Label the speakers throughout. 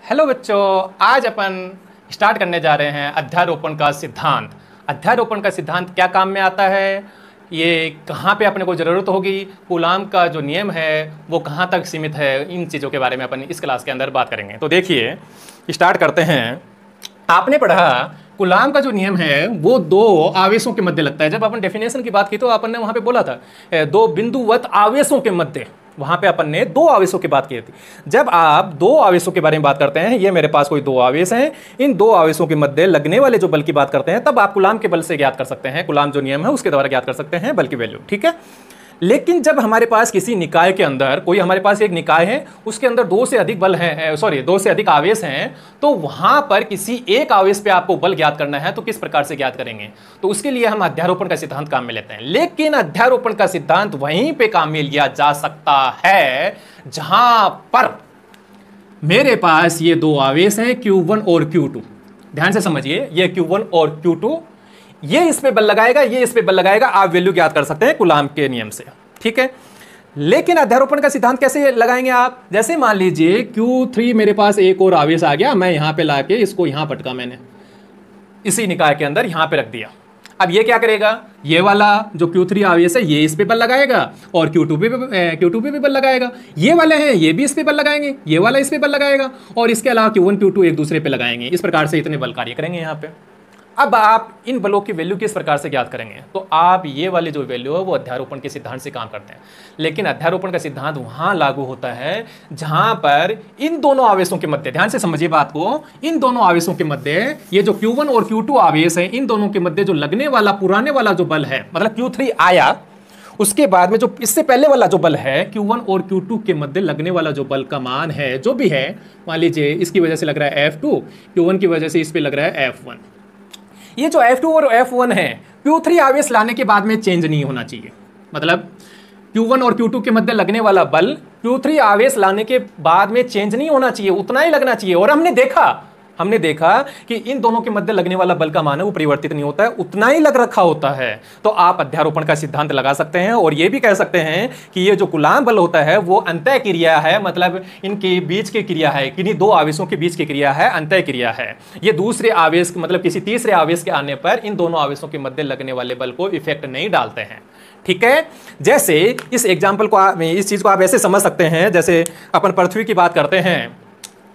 Speaker 1: Hello बच्चों, आज अपन start करने जा रहे हैं अध्यारोपण का सिद्धांत। अध्यारोपण का सिद्धांत क्या काम में आता है, ये कहाँ पे अपने को ज़रूरत होगी, कूलाम का जो नियम है वो कहाँ तक सीमित है, इन चीज़ों के बारे में अपन इस क्लास के अंदर बात करेंगे। तो देखिए स्टार्ट करते हैं। आपने पढ़ा कूलाम का जो नियम है वो दो आवेशों के मध्य लगता है। जब अपन डेफिनेशन की बात की तो अपन ने वहाँ पे बोला था दो बिंदुवत आवेशों के मध्य, वहां पे अपन ने दो आवेशों की बात की थी। जब आप दो आवेशों के बारे में बात करते हैं, ये मेरे पास कोई दो आवेश हैं, इन दो आवेशों के मध्य लगने वाले जो बल की बात करते हैं, तब आप कूलाम के बल से ज्ञात कर सकते हैं, कूलाम जो नियम है उसके द्वारा ज्ञात कर सकते हैं बल की वैल्यू। ठीक है। लेकिन जब हमारे पास किसी निकाय के अंदर कोई हमारे पास एक निकाय है, उसके अंदर दो से अधिक बल हैं, दो से अधिक आवेश हैं, तो वहां पर किसी एक आवेश पे आपको बल ज्ञात करना है तो किस प्रकार से ज्ञात करेंगे? तो उसके लिए हम अध्यारोपण का सिद्धांत काम में लेते हैं। लेकिन अध्यारोपण का सिद्धांत वहीं पे काम में लिया जा सकता है जहां पर मेरे पास ये दो आवेश हैं Q1 और Q2। ध्यान से समझिए, ये Q1 और Q2, ये इस पे बल लगाएगा, ये इस पे बल लगाएगा, आप वैल्यू ज्ञात कर सकते हैं कूलाम के नियम से। ठीक है। लेकिन अध्यारोपण का सिद्धांत कैसे लगाएंगे आप? जैसे मान लीजिए Q3 मेरे पास एक और आवेश आ गया, मैं यहां पे लाके इसको यहां पटका, मैंने इसी निकाय के अंदर यहां पे रख दिया। अब ये क्या करेगा? ये वाला जो Q3 आवेश है ये इस पे बल लगाएगा और Q2 पे भी बल लगाएगा। ये वाले हैं ये भी इस पे बल लगाएंगे, ये वाला इस पे बल लगाएगा और इसके अलावा Q1 Q2 एक दूसरे पे लगाएंगे। इस प्रकार से इतने बल कार्य करेंगे यहाँ पे। अब आप इन बलों की वैल्यू किस प्रकार से ज्ञात करेंगे? तो आप ये वाली जो वैल्यू है वो अध्यारोपण के सिद्धांत से काम करते हैं। लेकिन अध्यारोपण का सिद्धांत वहां लागू होता है जहां पर इन दोनों आवेशों के मध्य, ध्यान से समझिए बात को, इन दोनों आवेशों के मध्य ये जो Q1 और Q2 आवेश है, इन दोनों के मध्य जो लगने वाला पुराने वाला जो बल है, मतलब Q3 आया उसके बाद में जो इससे पहले वाला जो बल है Q1 और Q2 के मध्य लगने वाला जो बल का मान है जो भी है, मान लीजिए इसकी वजह से लग रहा है F2, Q1 की वजह से इस पे लग रहा है F1। ये जो F2 और F1 है Q3 आवेश लाने के बाद में चेंज नहीं होना चाहिए। मतलब Q1 और Q2 के मध्य लगने वाला बल Q3 आवेश लाने के बाद में चेंज नहीं होना चाहिए, उतना ही लगना चाहिए। और हमने देखा कि इन दोनों के मध्य लगने वाला बल का मान है वो परिवर्तित नहीं होता है, उतना ही लग रखा होता है। तो आप अध्यारोपण का सिद्धांत लगा सकते हैं और ये भी कह सकते हैं कि ये जो कूलाम बल होता है वो अंतः क्रिया है, मतलब इनके बीच की क्रिया है, किन्हीं दो आवेशों के बीच की क्रिया है, अंतः क्रिया है। ये दूसरे आवेश मतलब किसी तीसरे आवेश के आने पर इन दोनों आवेशों के मध्य लगने वाले बल को इफेक्ट नहीं डालते हैं। ठीक है। जैसे इस एग्जाम्पल को, इस चीज को आप ऐसे समझ सकते हैं, जैसे अपन पृथ्वी की बात करते हैं।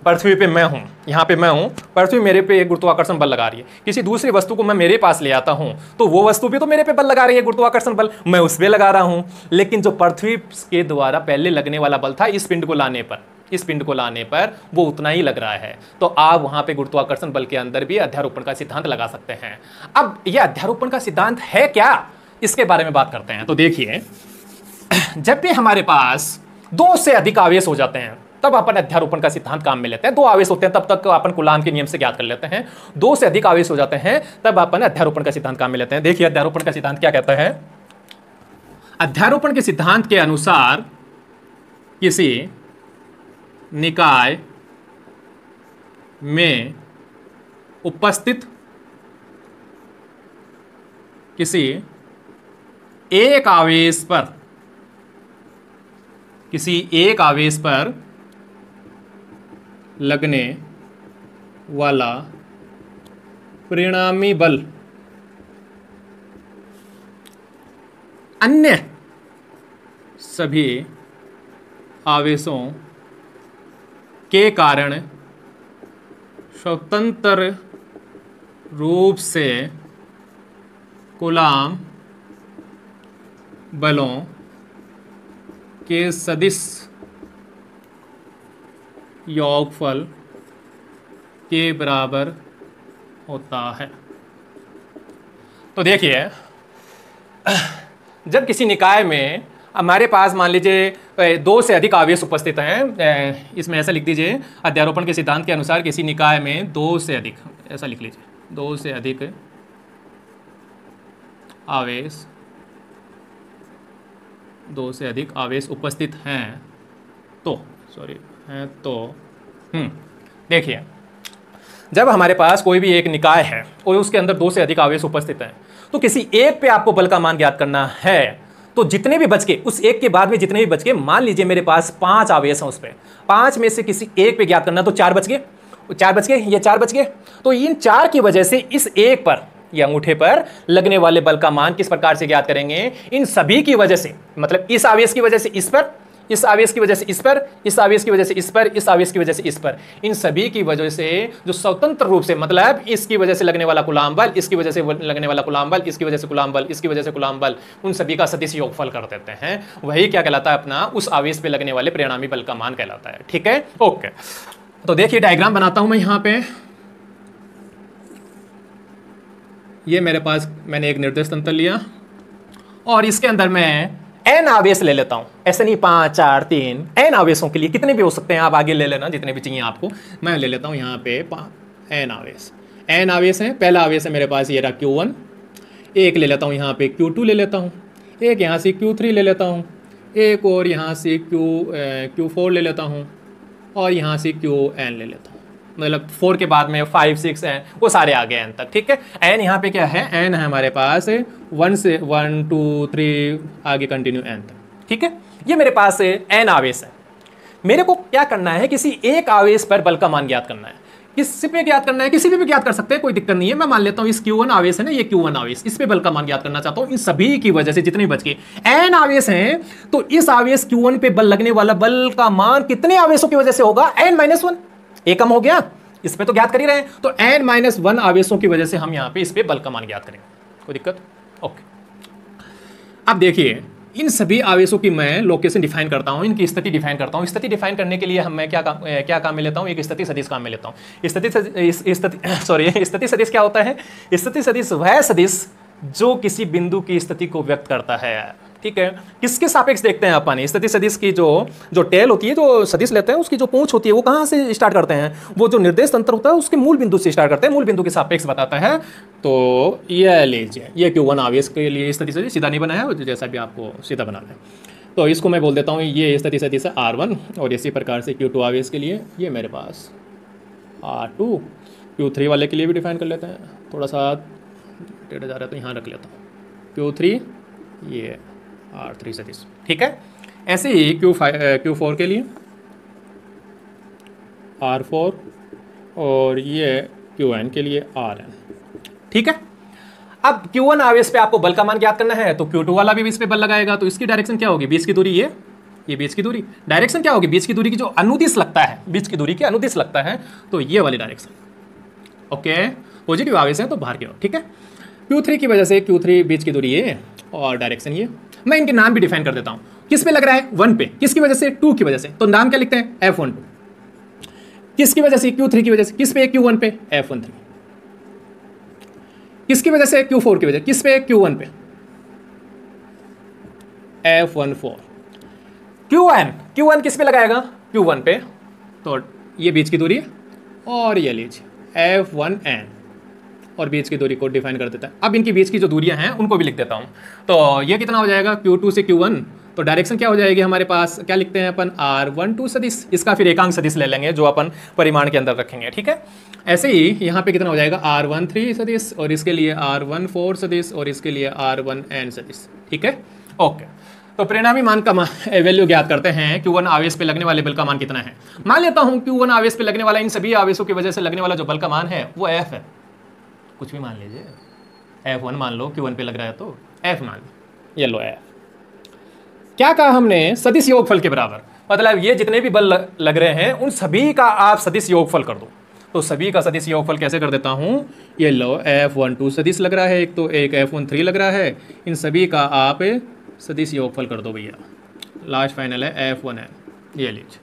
Speaker 1: पृथ्वी पे मैं हूं, यहां पे मैं हूं, पृथ्वी मेरे पे एक गुरुत्वाकर्षण बल लगा रही है। किसी दूसरी वस्तु को मैं मेरे पास ले आता हूं तो वो वस्तु भी तो मेरे पे बल लगा रही है, गुरुत्वाकर्षण बल, मैं उस पे लगा रहा हूं। लेकिन जो पृथ्वी के द्वारा पहले लगने वाला बल था इस पिंड को लाने पर वो उतना ही लग रहा है। तो आप वहां पे गुरुत्वाकर्षण बल के अंदर भी अध्यारोपण का सिद्धांत लगा सकते हैं। अब ये अध्यारोपण का सिद्धांत है क्या, इसके बारे में बात करते हैं। तो देखिए, जब भी हमारे पास दो से अधिक आवेश हो जाते हैं तब अपन अध्यारोपण का सिद्धांत काम में लेते हैं। दो आवेश होते हैं तब तक अपन कूलाम के नियम से ज्ञात कर लेते हैं। दो से अधिक आवेश हो जाते हैं तब अपन अध्यारोपण का सिद्धांत काम में लेते हैं। देखिए अध्यारोपण का सिद्धांत क्या कहता है। अध्यारोपण के सिद्धांत के अनुसार किसी निकाय में उपस्थित किसी एक आवेश पर लगने वाला परिणामी बल अन्य सभी आवेशों के कारण स्वतंत्र रूप से कूलाम बलों के सदिश योगफल के बराबर होता है। तो देखिए, जब किसी निकाय में हमारे पास मान लीजिए दो से अधिक आवेश उपस्थित हैं, इसमें ऐसा लिख दीजिए, अध्यारोपण के सिद्धांत के अनुसार किसी निकाय में दो से अधिक, ऐसा लिख लीजिए, दो से अधिक आवेश उपस्थित हैं तो देखिए, जब हमारे पास कोई भी एक निकाय है और उसके अंदर दो से अधिक आवेश उपस्थित हैं तो किसी एक पे आपको बल का मान ज्ञात करना है। तो जितने भी बच के, उस एक के बाद में जितने भी बच के, मान लीजिए मेरे पास 5 आवेश हैं, उस पे 5 में से किसी एक पे ज्ञात करना, तो 4 बच गए। 4 बच गए, ये 4 बच गए। तो इन 4 की वजह से इस एक पर, ये अंगूठे पर लगने वाले बल का मान किस प्रकार से ज्ञात करेंगे? इन सभी की वजह से, मतलब इस आवेश की वजह से इस पर, इस आवेश की वजह से इस पर, इस आवेश की वजह से इस पर, इस आवेश की वजह से इस पर, इन सभी की वजह से जो स्वतंत्र रूप से, मतलब इसकी वजह से लगने वाला कूलाम बल, इसकी वजह से लगने वाला कूलाम बल, इसकी वजह से कूलाम बल, इसकी वजह से कूलाम बल, उन सभी का सदिश योगफल कर देते हैं। वही क्या कहलाता है? अपना उस आवेश पे लगने वाले परिणामी बल का मान कहलाता है। ठीक है, ओके। तो देखिए डायग्राम बनाता हूं मैं यहां पे। ये मेरे पास मैंने एक निर्देश तंत्र लिया और इसके अंदर मैं n आवेश ले लेता हूं। ऐसे नहीं 5 4 3, n आवेशों के लिए कितने भी हो सकते हैं, आप आगे ले लेना जितने भी चाहिए आपको। मैं ले लेता हूं यहां पे n आवेश। n आवेश है, पहला आवेश है मेरे पास ये रहा Q1, एक ले लेता हूं यहां पे Q2 ले लेता हूं, एक यहां से Q3 ले लेता हूं, एक और यहां से Q4 ले लेता हूं और यहां से Qn ले लेता हूं। मतलब 4 के बाद में 5 6 हैं, वो सारे आ गए n तक। ठीक है, n यहाँ पे क्या है? n है हमारे पास 1 से 1 2 3 आगे कंटिन्यू n तक। ठीक है, ये मेरे पास n आवेश है। मेरे को क्या करना है? किसी एक आवेश पर बल का मान ज्ञात करना है। किस पे ज्ञात करना है? किसी भी ज्ञात कर सकते हैं, कोई दिक्कत नहीं है। मैं मान लेता हूँ इस Q1 आवेश है ना, ये Q1 आवेश, इस पे बल का मान ज्ञात करना चाहता हूँ। इन सभी की वजह से जितने बच गए n आवेश हैं, तो इस आवेश Q1 पे बल लगने वाला बल का मान कितने आवेशों की वजह से होगा? n-1। एक कम हो गया, इस पे तो ज्ञात कर ही रहे हैं, तो n-1 आवेशों की वजह से हम यहां पे इस पे बल का मान ज्ञात करेंगे। कोई दिक्कत? ओके। अब देखिए इन सभी आवेशों की मैं लोकेशन डिफाइन करता हूं, इनकी स्थिति डिफाइन करता हूं। स्थिति डिफाइन करने के लिए मैं क्या काम में लेता हूं? एक स्थिति सदिश काम में लेता हूं। स्थिति सदिश क्या होता है? स्थिति सदिश वह सदिश जो किसी बिंदु की स्थिति को व्यक्त करता है। ठीक है, किसके सापेक्ष देखते हैं अपन? स्थिति सदिश की जो टेल होती है, जो सदिश लेते हैं, उसकी जो पूंछ होती है, वो कहाँ से स्टार्ट करते हैं? वो जो निर्देश तंत्र होता है उसके मूल बिंदु से स्टार्ट करते हैं, मूल बिंदु के सापेक्ष बताता है। तो ये लीजिए, ये Q1 आवेश के लिए स्थिति सदिश सीधा नहीं बनाया, जैसा भी आपको सीधा बनाना है। तो इसको मैं बोल देता हूँ ये स्थिति सदिश है R1, और इसी प्रकार से Q2 आवेश के लिए ये मेरे पास R2, Q3 वाले के लिए भी डिफाइन कर लेते हैं। थोड़ा सा टेढ़ा जा रहा है तो यहाँ रख लेता हूँ Q3, ये R3 सदिश। ठीक है, ऐसे ही Q4 के लिए R4 और ये Qn के लिए Rn। ठीक है, अब Q1 आवेश पे आपको बल का मान ज्ञात करना है, तो Q2 वाला भी इस पे बल लगाएगा। तो इसकी डायरेक्शन क्या होगी? बीच की दूरी, ये बीच की दूरी। डायरेक्शन क्या होगी? बीच की दूरी की जो अनुदिश लगता है, बीच की दूरी के अनुदिश लगता है, तो ये वाली डायरेक्शन। ओके, पॉजिटिव आवेश है तो बाहर की ओर। ठीक है, Q3 की वजह से Q3 बीच की दूरी ये और डायरेक्शन ये। मैं इनके नाम भी डिफाइन कर देता हूं। किस पे लग रहा है? 1 पे। किसकी वजह से? 2 की वजह से। तो नाम क्या लिखते हैं? F12। किसकी वजह से? Q3 की वजह से। किस पे? Q1 पे F13। किसकी वजह से? Q4 की वजह। किस पे? Q1 पे F14। Q1 किस पे लगाएगा? Q1 पे। तो ये बीच की दूरी है और ये लीजिए F1n, और बीच की दूरी को डिफाइन कर देता है। अब इनकी बीच की जो दूरियां हैं उनको भी लिख देता हूं। तो ये कितना हो जाएगा? Q2 से Q1। तो डायरेक्शन क्या हो जाएगी हमारे पास? क्या लिखते हैं अपन? R12 सदिश। इसका फिर एकांक सदिश ले लेंगे जो अपन परिमाण के अंदर रखेंगे। ठीक है, ऐसे ही यहाँ पे कितना हो जाएगा? R13 सदिश, और इसके लिए R14 सदिश, और इसके लिए R1n सदिश। ठीक है, ओके। तो परिणामी मान का वैल्यू ज्ञात करते हैं। Q1 आवेश पे लगने वाले बल का मान कितना है? मान लेता हूँ Q1 आवेश पे लगने वाला, इन सभी आवेशों की वजह से लगने वाला जो बल का मान है वो F है। कुछ भी मान लीजिए, F1 मान लो, Q1 पे लग रहा है तो F मान लो, ये लो F। क्या कहा हमने? सदिश योगफल के बराबर। मतलब ये जितने भी बल लग रहे हैं उन सभी का आप सदिश योगफल कर दो। तो सभी का सदिश योगफल कैसे कर देता हूँ? ये लो F12 सदिश लग रहा है एक, तो एक F13 लग रहा है, इन सभी का आप सदिश योगफल कर दो भैया। लास्ट फाइनल है F1n। ये लीजिए,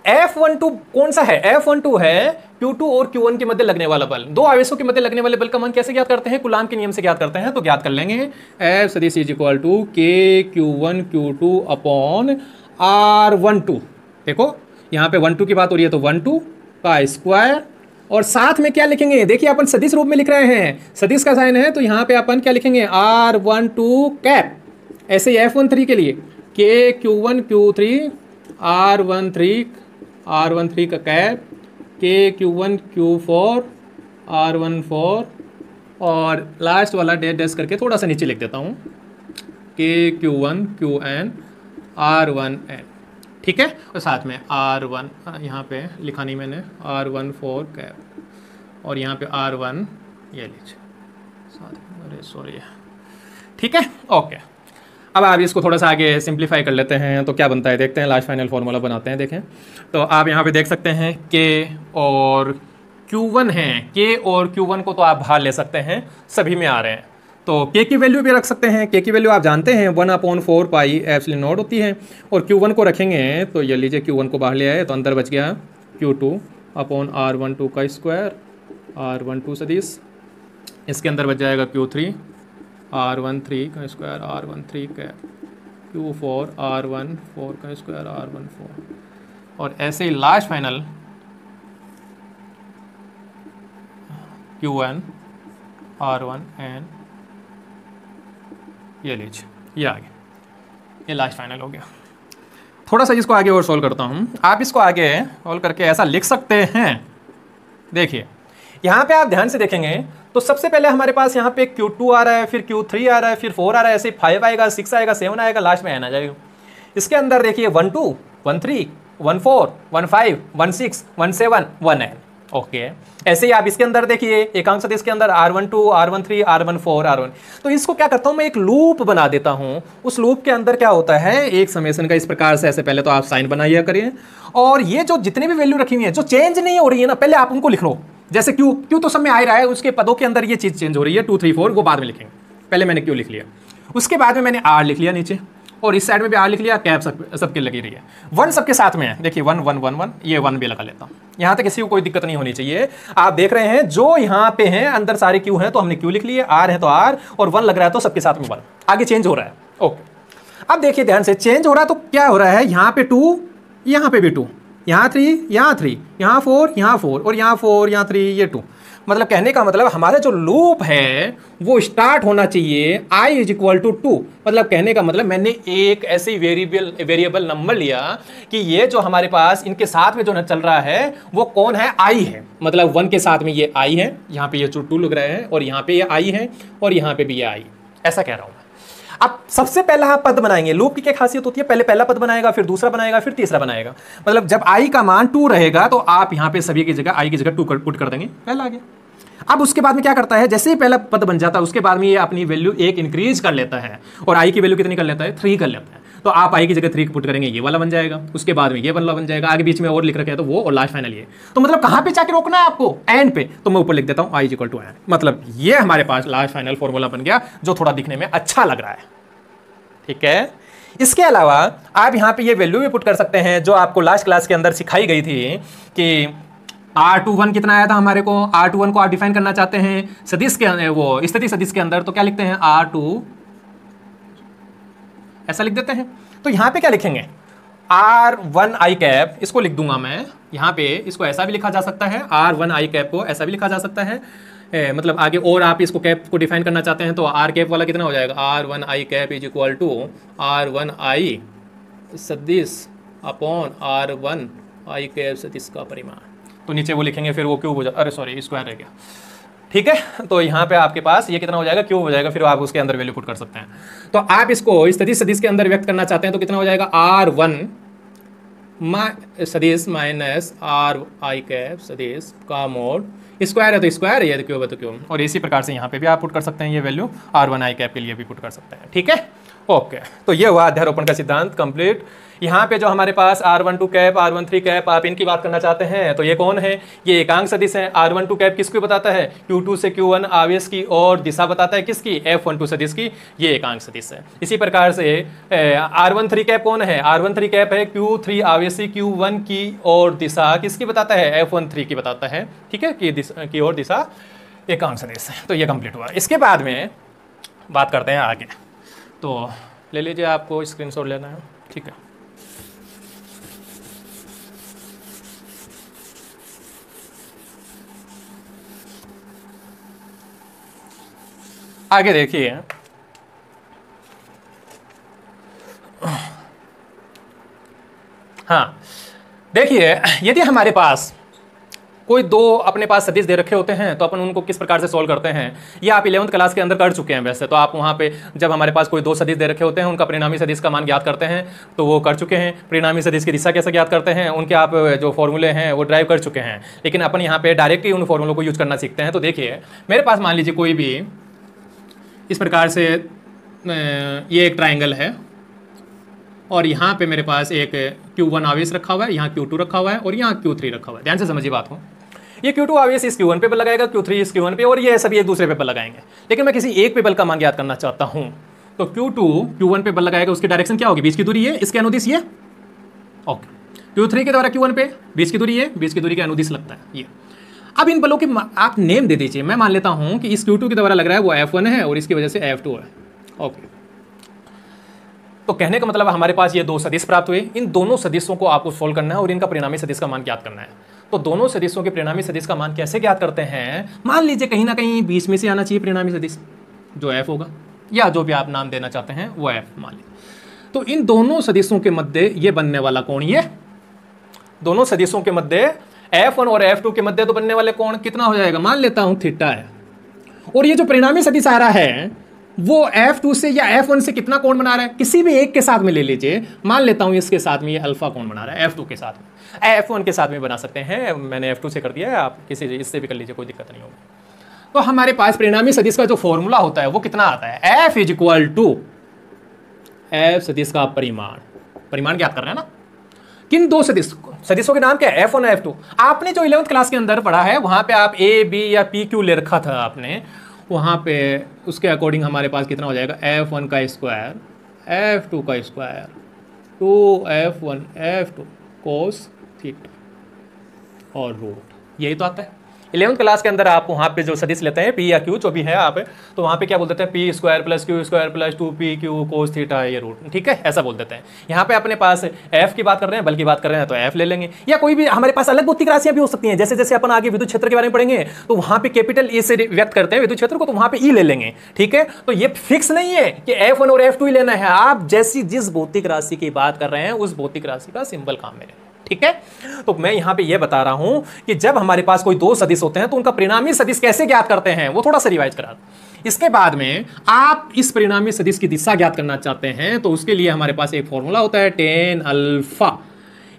Speaker 1: F12 कौन सा है? F12 है Q2 और Q1 के मध्य लगने वाला बल। दो आवेशों के मध्य लगने वाले बल का मान कैसे ज्ञात करते हैं? कूलाम के नियम से ज्ञात करते हैं। तो ज्ञात कर लेंगे F सदिश is equal to KQ1 Q2 upon R12। देखो यहाँ पे 1 2 की बात हो रही है, तो 1 2 का स्क्वायर, और साथ में क्या लिखेंगे? देखिए अपन सदिश रूप में लिख रहे हैं, सदिश का साइन है, तो यहाँ पे अपन क्या लिखेंगे? R12 cap. ऐसे ही F13 के लिए KQ1 Q3 R13 का कैप, KQ1 Q4 R14, और लास्ट वाला डैश डैश करके थोड़ा सा नीचे लिख देता हूँ KQ1 QN R1n। ठीक है। और साथ में R1 यहाँ पे लिखा नहीं मैंने, R14 कैप और यहाँ पे R1 ये लीजिए साथ में, अरे सॉरी, ठीक है ओके। अब आप इसको थोड़ा सा आगे सिंप्लीफाई कर लेते हैं तो क्या बनता है देखते हैं, लास्ट फाइनल फार्मूला बनाते हैं। देखें तो आप यहाँ पे देख सकते हैं K और Q1 है, K और Q1 को तो आप बाहर ले सकते हैं, सभी में आ रहे हैं। तो K की वैल्यू भी रख सकते हैं, K की वैल्यू आप जानते हैं 1/4 पाई एप्सिलॉन नॉट होती है। और Q1 को रखेंगे तो ये लीजिए Q1 को बाहर ले आए तो अंदर बच गया Q2/R12 का स्क्वायर, R12 सदिश, इसके अंदर बच जाएगा Q3 R13 का स्क्वायर, R13 का, Q4 R14 का स्क्वायर, R14, और ऐसे ही last final Q1 R1 and ये लीजिए, ये आ गया, ये लास्ट फाइनल हो गया। थोड़ा सा इसको आगे और सोल्व करता हूँ। आप इसको आगे सोल्व करके ऐसा लिख सकते हैं, देखिए यहाँ पे आप ध्यान से देखेंगे तो सबसे पहले हमारे पास यहाँ पे Q2 आ रहा है, फिर Q3 आ रहा है, फिर 4 आ रहा है, ऐसे 5 आएगा, 6 आएगा, 7 आएगा, लास्ट में n आ जाएगा। इसके अंदर देखिए 1 2 1 3 1 4 1 5 1 6 1 7 1 n, ओके। ऐसे ही आप इसके अंदर देखिए एकांक सदिश के अंदर R12 R13 R14 R1, तो इसको क्या करता हूं मैं, एक लूप बना देता हूं। उस लूप के अंदर क्या होता है, एक समेशन का इस प्रकार से, ऐसे पहले तो आप साइन बनाइए करिए, और ये जो जितने भी वैल्यू रखी हुई है जो चेंज नहीं हो रही है ना, पहले आप उनको लिख लो। जैसे क्यू तो सब में आ रहा है, उसके पदों के अंदर ये चीज चेंज हो रही है 2 3 4, वो बाद में लिखेंगे, पहले मैंने क्यू लिख लिया, उसके बाद में मैंने आर लिख लिया नीचे, और इस साइड में भी आर लिख लिया, कैप सबके लगी रही है, 1 सबके साथ में है, देखिए 1 1 1 1, ये 1 भी लगा लेता हूँ। यहाँ तक किसी को कोई दिक्कत नहीं होनी चाहिए। आप देख रहे हैं जो यहाँ पे हैं अंदर सारे क्यू हैं तो हमने क्यू लिख लिए, आर है तो आर, और 1 लग रहा है तो सबके साथ में 1, आगे चेंज हो रहा है, ओके। अब देखिए ध्यान से, चेंज हो रहा है तो क्या हो रहा है, यहाँ पे 2, यहाँ पे भी 2, यहाँ 3, यहाँ 3, यहाँ 4, यहाँ 4, और यहाँ 4, यहाँ 3, ये 2। मतलब कहने का मतलब हमारा जो लूप है वो स्टार्ट होना चाहिए i इज इक्वल टू 2। मतलब कहने का मतलब मैंने एक ऐसी वेरिएबल नंबर लिया कि ये जो हमारे पास इनके साथ में जो चल रहा है वो कौन है, i है। मतलब 1 के साथ में ये i है, यहाँ पे ये 2 लग रहा है, और यहाँ पे ये i है, और यहाँ पे भी ये i, ऐसा कह रहा हूँ। अब सबसे पहला पद बनाएंगे, लूप की क्या खासियत होती है, पहले पहला पद बनाएगा, फिर दूसरा बनाएगा, फिर तीसरा बनाएगा। मतलब जब i का मान 2 रहेगा तो आप यहाँ पे सभी की जगह i की जगह 2 पुट कर देंगे, पहला आ गया। अब उसके बाद में क्या करता है, जैसे ही पहला पद बन जाता है उसके बाद में ये अपनी वैल्यू 1 इंक्रीज कर लेता है, और i की वैल्यू कितनी कर लेता है, 3 कर लेता है। तो आप i की जगह 3 पुट करेंगे, ये वाला बन जाएगा, उसके बाद में ये वाला बन जाएगा, आगे बीच में और लिख रखे हैं तो वो, और लास्ट फाइनल ये। तो मतलब कहाँ पे जाके रोकना है आपको, एंड पे। तो मैं ऊपर लिख देता हूँ i इक्वल टू एंड। मतलब ये हमारे पास लास्ट फाइनल फॉर्मूला बन गया, जो थोड़ा दिखने में अच्छा लग रहा है, ठीक है। इसके अलावा आप यहाँ पे ये वैल्यू भी पुट कर सकते हैं जो आपको लास्ट क्लास के अंदर सिखाई गई थी कि R21 कितना आया था हमारे को। R21 को आप डिफाइन करना चाहते हैं सदिश के अंदर, वो स्थिति सदिश के अंदर, तो क्या लिखते हैं, R2 ऐसा लिख देते हैं। तो यहाँ पे क्या लिखेंगे, R1 i कैप, इसको लिख दूंगा मैं यहाँ पे, इसको ऐसा भी लिखा जा सकता है, R1 i कैप को ऐसा भी लिखा जा सकता है। मतलब आगे और आप इसको कैप को डिफाइन करना चाहते हैं तो आर कैप वाला कितना हो जाएगा, R1 i cap is equal to R1 i सदिश अपॉन R1 i कैप सदिश का परिमाण। तो नीचे वो लिखेंगे, फिर वो क्यूब हो जाएगा, अरे सॉरी स्क्वायर रह गया, ठीक है। तो यहाँ पे आपके पास ये कितना हो जाएगा, क्यूब हो जाएगा, फिर आप उसके अंदर वैल्यू पुट कर सकते हैं। तो आप इसको इस सदिश के अंदर व्यक्त करना चाहते हैं तो कितना हो जाएगा, R1 सदिश माइनस R1 i कैप सदिश का मोड, स्क्वायर है तो स्क्वायर, ये क्यूब है तो क्यूब। और इसी प्रकार से यहाँ पे भी आप पुट कर सकते हैं ये वैल्यू, R1 i कैप के लिए भी पुट कर सकते हैं, ठीक है ओके। तो ये हुआ अध्यारोपण का सिद्धांत कंप्लीट। यहाँ पे जो हमारे पास R12 कैप R13 कैप, आप इनकी बात करना चाहते हैं तो ये कौन है, ये एकांक सदिश है। R12 कैप किसको बताता है, Q2 से Q1 आवेश की और दिशा बताता है किसकी, F12 सदिश की, ये एकांक सदिश है। इसी प्रकार से R13 कैप कौन है, R13 कैप है Q3 आवेशी Q1 की और दिशा किसकी बताता है, F13 की बताता है, ठीक है, की और दिशा एकांक सदिश है। तो ये कंप्लीट हुआ। इसके बाद में बात करते हैं आगे, तो ले लीजिए, आपको स्क्रीनशॉट लेना है, ठीक है। आगे देखिए, हाँ देखिए, यदि हमारे पास कोई दो अपने पास सदिश दे रखे होते हैं तो अपन उनको किस प्रकार से सॉल्व करते हैं, ये आप 11वीं क्लास के अंदर कर चुके हैं वैसे तो। आप वहाँ पे जब हमारे पास कोई दो सदिश दे रखे होते हैं उनका परिणामी सदिश का मान ज्ञात करते हैं तो वो कर चुके हैं। परिणामी सदिश की दिशा कैसे ज्ञात करते हैं उनके आप जो फॉर्मूले हैं वो ड्राइव कर चुके हैं, लेकिन अपन यहाँ पे डायरेक्ट ही उन फॉर्मूलों को यूज करना सीखते हैं। तो देखिए मेरे पास मान लीजिए कोई भी इस प्रकार से ये एक ट्राइंगल है और यहाँ पे मेरे पास एक Q1 आवेश रखा हुआ है, यहाँ Q2 रखा हुआ है और यहाँ Q3 रखा हुआ है। ध्यान से समझिए बात को, ये Q2 आवेश इस Q1 पे लगाएगा, Q3 इस Q1 पे और ये सभी एक दूसरे पे लगाएंगे। लेकिन मैं किसी एक पे बल का मान ज्ञात करना चाहता हूँ तो Q2 Q1 पे बल लगाएगा, उसकी डायरेक्शन क्या होगी, बीच की दूरी है, इसके अनुदिश ये, ओके। Q3 के द्वारा Q1 पे बीच की दूरी है, बीच की दूरी के अनुदिश लगता है ये। अब इन बलों के आप नेम दे दीजिए। मैं मान लेता हूँ कि इस Q2 के द्वारा लग रहा है वो F1 है और इसकी वजह से F2 है, ओके। तो कहने का मतलब हमारे पास ये दो सदिश प्राप्त हुए, इन दोनों सदिशों को आपको सोल्व करना है और इनका परिणामी सदिश का मान ज्ञात करना है। तो दोनों सदिशों के परिणामी सदिश का मान कैसे ज्ञात करते हैं, मान लीजिए कहीं ना कहीं बीच में से आना चाहिए परिणामी सदिश जो F होगा, या जो भी आप नाम देना चाहते हैं वो F मान लीजिए। तो इन दोनों सदिशों के मध्य ये बनने वाला कोण, ये दोनों सदिशों के मध्य F1 और F2 के मध्य तो बनने वाले कोण कितना हो जाएगा, मान लेता हूं थीटा है। और ये जो परिणामी सदिश आ रहा है वो F2 से या F1 से कितना कोण बना रहा है, किसी भी एक के साथ में ले लीजिए। मान लेता हूं इसके साथ में ये अल्फा कोण बना रहा है, F2 के साथ में, F1 के साथ में बना सकते हैं, मैंने F2 से कर दिया है, आप किसी इससे भी कर लीजिए, कोई दिक्कत नहीं होगी। तो हमारे पास परिणामी सदिश का जो फॉर्मूला होता है वो कितना आता है, F is equal to F सदिश का परिमाण ज्ञात कर रहे हैं ना। किन दो सदिशों के नाम क्या है, F1 और F2। आपने जो 11वीं क्लास के अंदर पढ़ा है वहां पे आप A, B या P, Q ले रखा था आपने, वहाँ पे उसके अकॉर्डिंग हमारे पास कितना हो जाएगा, F1 का स्क्वायर, F2 का square, 2F1 F2 cos theta और रूट, यही तो आता है 11वीं क्लास के अंदर। आप वहाँ पे जो सदिश लेते हैं P या Q जो भी है आप, तो वहाँ पे क्या बोल देते हैं, P square plus Q square plus 2PQ cos theta ये रूट, ठीक है, ऐसा बोल देते हैं। यहाँ पे अपने पास F की बात कर रहे हैं, बल की बात कर रहे हैं तो F ले लेंगे, या कोई भी हमारे पास अलग भौतिक राशियाँ भी हो सकती हैं। जैसे जैसे अपन आगे विद्युत क्षेत्र के बारे में पढ़ेंगे तो वहाँ पे कैपिटल E से व्यक्त करते हैं विद्युत क्षेत्र को, तो वहाँ पे E ले लेंगे, ठीक है। तो ये फिक्स नहीं है कि F1 और F2 ही लेना है, आप जैसी जिस भौतिक राशि की बात कर रहे हैं उस भौतिक राशि का सिंबल काम में लेना, ठीक है। तो मैं यहां पे ये बता रहा हूं कि जब हमारे पास कोई दो सदिश होते हैं तो उनका परिणामी सदिश कैसे ज्ञात करते हैं वो थोड़ा सा रिवाइज करा। इसके बाद में आप इस परिणामी सदिश की दिशा ज्ञात करना चाहते हैं तो उसके लिए हमारे पास एक फॉर्मूला होता है tan अल्फा।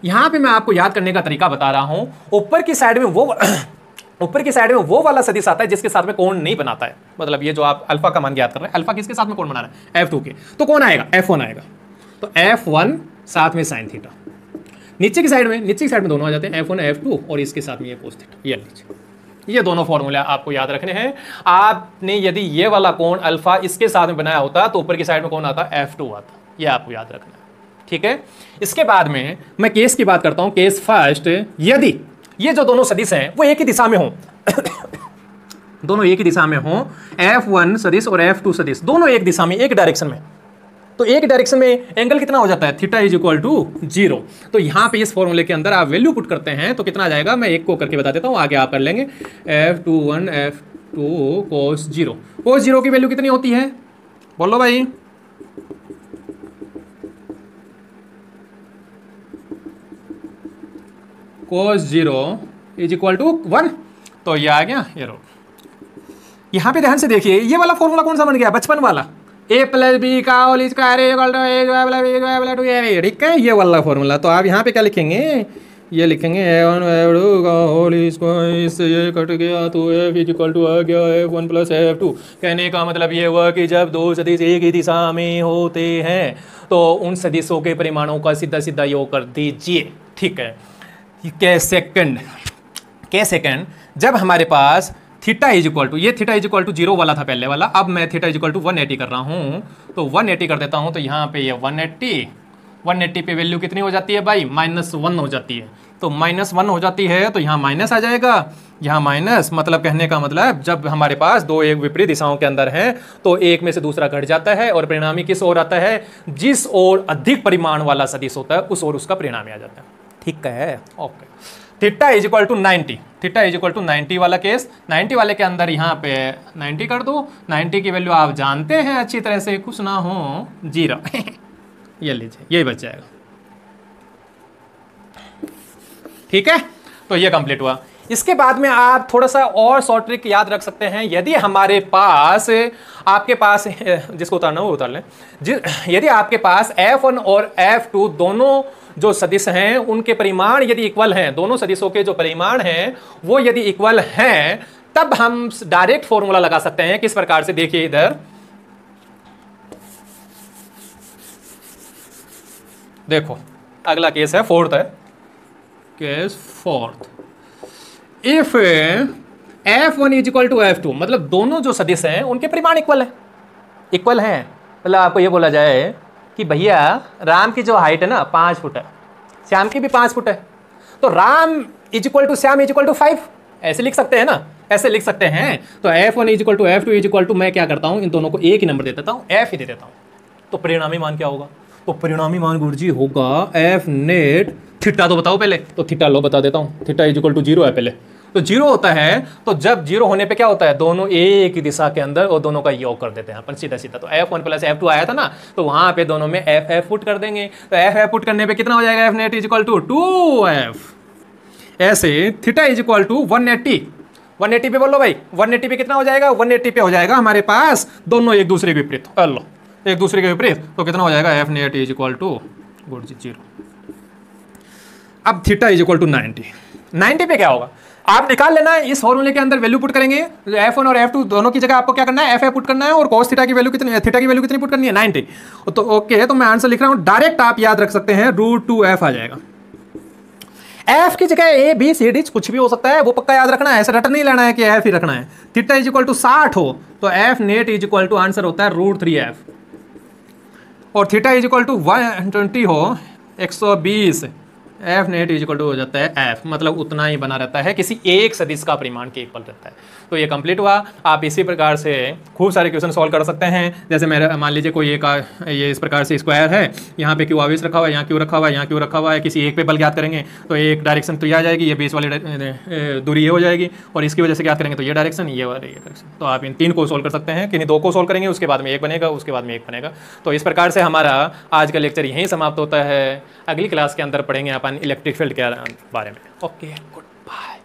Speaker 1: यहां पे मैं आपको याद करने का तरीका बता रहा हूं। ऊपर की साइड में वो वाला सदिश आता है जिसके साथ में कोण नहीं बनाता है, मतलब ये जो आप अल्फा का मान ज्ञात कर रहे हैं, अल्फा किसके साथ में कोण बना रहा है, F2 के, तो कौन आएगा, F1 आएगा। तो F1 साथ में साइन थीटा, नीचे की साइड में दोनों आ जाते हैं, F1 F2 और इसके साथ में ये कोस थीटा, ये लीजिए। ये दोनों फॉर्मूले आपको याद रखने हैं। आपने यदि ये वाला कोण अल्फा इसके साथ में बनाया होता तो ऊपर की साइड में कौन आता, F2 आता, ये आपको याद रखना है, ठीक है। इसके बाद में मैं केस की बात करता हूं। केस फर्स्ट, यदि ये जो दोनों सदिश हैं वो एक ही दिशा में हों दोनों एक ही दिशा में हों, F1 सदिश और F2 सदिश दोनों एक दिशा में, एक डायरेक्शन में, तो एक डायरेक्शन में एंगल कितना हो जाता है, थीटा इज इक्वल टू 0। तो यहाँ पे इस फॉर्मूले के अंदर आप वैल्यू पुट करते हैं तो कितना आ जाएगा, मैं एक को करके बता देता हूँ, आगे आप कर लेंगे। F21 F2 cos 0, cos 0 की वैल्यू कितनी होती है, बोलो भाई, cos 0 इज इक्वल टू 1। तो ये आ गया, ये रो। यहाँ पे ध्यान से देखिए, ये वाला फॉर्मूला कौन सा बन गया, बचपन वाला, A प्लस बी का whole square equal to a plus b plus 2ab, ठीक है, ये वाला फॉर्मूला। तो आप यहाँ पे क्या लिखेंगे, ये लिखेंगे A1 F2 का होल स्क्वायर, इससे ये कट गया तो F इज इक्वल टू आ गया F1 प्लस F2। कहने का मतलब ये हुआ कि जब दो सदिश एक ही दिशा में होते हैं तो उन सदिशों के परिमाणों का सीधा सीधा योग कर दीजिए, ठीक है। के सेकंड जब हमारे पास थीटा इज इक्वल टू, ये थीटा इज इक्वल टू 0 वाला था पहले वाला, अब मैं थीटा इज इक्वल टू 180 कर रहा हूँ, तो 180 कर देता हूँ, तो यहाँ पे ये 180 पे वैल्यू कितनी हो जाती है भाई, -1 हो जाती है। तो -1 हो जाती है तो यहाँ माइनस आ जाएगा, यहाँ माइनस, मतलब कहने का मतलब जब हमारे पास दो एक विपरीत दिशाओं के अंदर हैं तो एक में से दूसरा घट जाता है और परिणामी किस ओर आता है, जिस ओर अधिक परिमाण वाला सदिश होता है उस ओर उसका परिणामी आ जाता है, ठीक है, okay. Theta is equal to 90, theta is equal to 90 वाला केस, 90 वाले के अंदर यहाँ पे 90 कर दो, 90 की वैल्यू आप जानते हैं अच्छी तरह से, कुछ ना हो 0 ये लीजिए, यही बच जाएगा, ठीक है। तो ये कंप्लीट हुआ। इसके बाद में आप थोड़ा सा और शॉर्ट ट्रिक याद रख सकते हैं। यदि हमारे पास आपके पास जिसको उतारना वो उतार लें, यदि आपके पास F1 और F2 दोनों जो सदिश हैं उनके परिमाण यदि इक्वल हैं, दोनों सदिशों के जो परिमाण हैं वो यदि इक्वल हैं, तब हम डायरेक्ट फॉर्मूला लगा सकते हैं। किस प्रकार से, देखिए इधर देखो, अगला केस है फोर्थ है, case fourth. If F1 is equal to F2, मतलब दोनों जो सदिश हैं उनके परिमाण इक्वल है, इक्वल हैं। मतलब आपको ये बोला जाए कि भैया राम की जो हाइट है ना 5 फुट है, श्याम की भी 5 फुट है, तो Ram is equal to Shyam is equal to 5, ऐसे लिख सकते हैं ना, ऐसे लिख सकते हैं। तो F1 is equal to F2 is equal to, मैं क्या करता हूं, इन दोनों को एक ही नंबर दे देता हूं, F ही दे देता हूं। तो परिणामी मान क्या होगा, तो परिणामी मान गुरुजी होगा F नेट थीटा। तो बताओ पहले, तो थीटा लो बता देता हूं, थीटा इज इक्वल टू 0 है पहले, तो 0 होता है। तो जब 0 होने पे क्या होता है, दोनों एक ही दिशा के अंदर और दोनों का योग कर देते हैं अपन सीधा सीधा। तो F1 प्लस F2 आया था ना, तो वहां पे दोनों में F पुट कर देंगे। तो F पुट करने पे कितना हो जाएगा, F net is equal to 2F। ऐसे थीटा इज इक्वल टू 180। 180 पे बोलो भाई, 180 पे कितना हो जाएगा, 180 पे हो जाएगा हमारे पास दोनों एक दूसरे के विपरीत, लो एक दूसरे के विपरीत, तो कितना हो जाएगा, F net is equal to 0। अब थीटा इज इक्वल टू 90। 90 पे क्या होगा, आप निकाल लेना है, इस फॉर्मूले के अंदर वैल्यू पुट करेंगे। F1 और F2 दोनों की जगह आपको क्या करना है, F पुट करना है, और cos थीटा की वैल्यू कितनी, थीटा की वैल्यू कितनी पुट करनी है, 90। तो ओके, तो मैं आंसर लिख रहा हूं, डायरेक्ट आप याद रख सकते हैं √2F आ जाएगा। F की जगह A B C D कुछ भी हो सकता है, वो पक्का याद रखना है, ऐसे रटन नहीं लेना है कि F ही रखना है। थीटा इज इक्वल टू 60 हो तो F net is equal to answer होता है √3F, और थीटा इज इक्वल टू 120 हो 120, F net is equal to हो जाता है F, मतलब उतना ही बना रहता है, किसी एक सदिश का परिमाण के इक्वल रहता है। तो ये कंप्लीट हुआ। आप इसी प्रकार से खूब सारे क्वेश्चन सॉल्व कर सकते हैं। जैसे मेरा मान लीजिए कोई एक ये इस प्रकार से स्क्वायर है, यहाँ पे क्यू आवेश रखा हुआ है, यहाँ क्यू रखा हुआ है, यहाँ क्यू रखा हुआ है, किसी एक पे बल ज्ञात करेंगे तो एक डायरेक्शन तो ये आ जाएगी, ये बेस वाली दूरी ये हो जाएगी, और इसकी वजह से ज्ञात करेंगे तो ये डायरेक्शन, ये वाली ये डायरेक्शन। तो आप इन 3 को सॉल्व कर सकते हैं, किन्हीं 2 को सॉल्व करेंगे, उसके बाद में एक बनेगा, उसके बाद में एक बनेगा। तो इस प्रकार से हमारा आज का लेक्चर यहीं समाप्त होता है। अगली क्लास के अंदर पढ़ेंगे अपन इलेक्ट्रिक फील्ड के बारे में। Okay, good bye.